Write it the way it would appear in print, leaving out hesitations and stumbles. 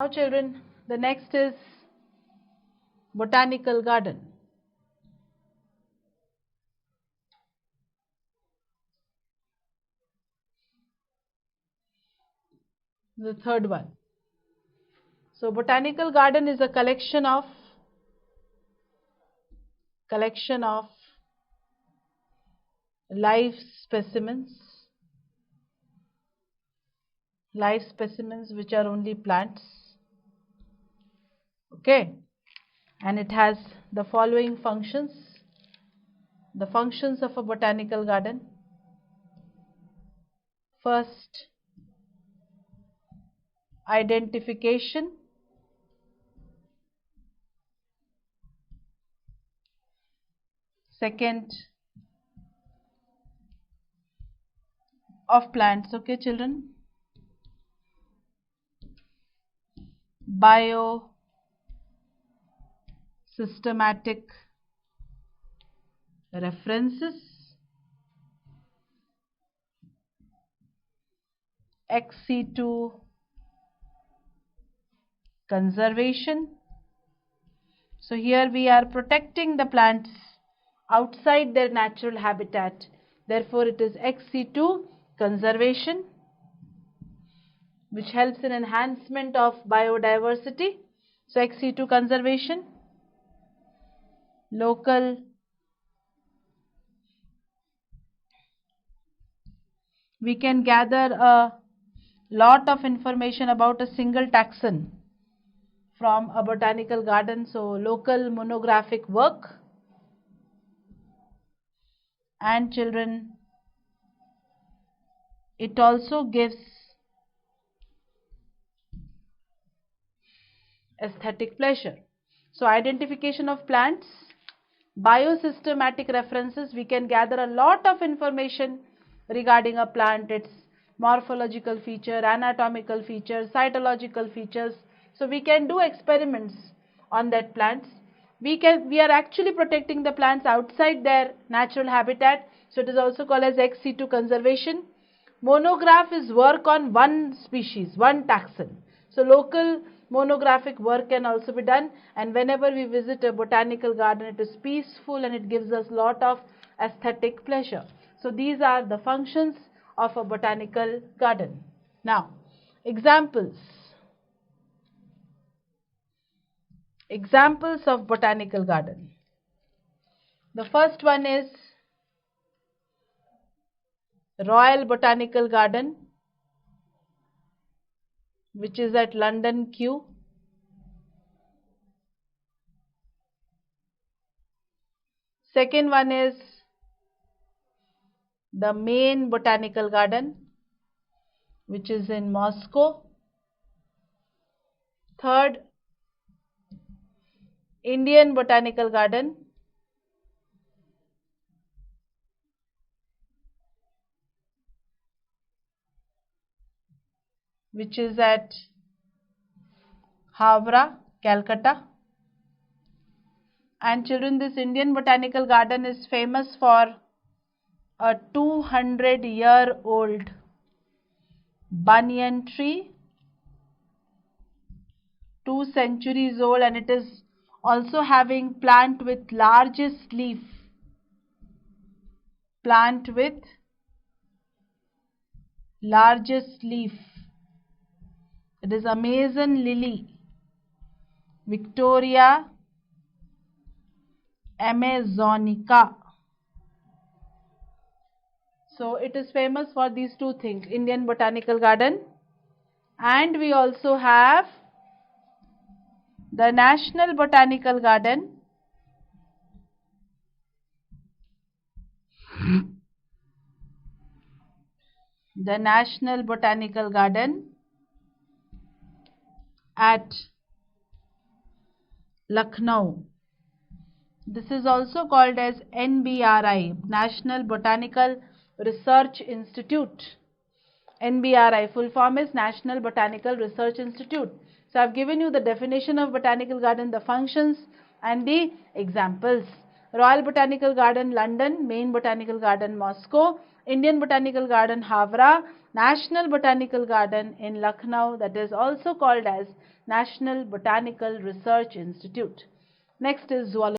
Now children, the next is botanical garden. The third one. So botanical garden is a collection of live specimens which are only plants. Okay, and it has the following functions. The functions of a botanical garden. First, identification. Second, of plants. Okay children, biosystematic references. Ex situ conservation. So here we are protecting the plants outside their natural habitat. Therefore, it is ex situ conservation, which helps in enhancement of biodiversity. So ex situ conservation. Local we can gather a lot of information about a single taxon from a botanical garden. So local monographic work. And children, it also gives aesthetic pleasure. So identification of plants, biosystematic references, we can gather a lot of information regarding a plant, its morphological feature, anatomical features, cytological features. So we can do experiments on that plants. We are actually protecting the plants outside their natural habitat. So it is also called as ex situ conservation. Monograph is work on one species, one taxon. So local monographic work can also be done, and whenever we visit a botanical garden, it is peaceful and it gives us lot of aesthetic pleasure. So these are the functions of a botanical garden. Now, examples of botanical garden. The first one is Royal Botanical Garden, which is at London Kew. Second one is the Main Botanical Garden, which is in Moscow. Third, Indian Botanical Garden, which is at Havra, Calcutta. And children, this Indian Botanical Garden is famous for a 200-year-old banyan tree, 2 centuries old, and it is also having plant with largest leaf. It is Amazon lily, Victoria Amazonica. So it is famous for these two things, Indian Botanical Garden, and we also have the National Botanical Garden, at Lucknow. This is also called as NBRI, National Botanical Research Institute. NBRI, full form is National Botanical Research Institute. So I have given you the definition of botanical garden, the functions and the examples. Royal Botanical Garden, London. Main Botanical Garden, Moscow. Indian Botanical Garden, Havra. National Botanical Garden in Lucknow, that is also called as National Botanical Research Institute. Next is zoology.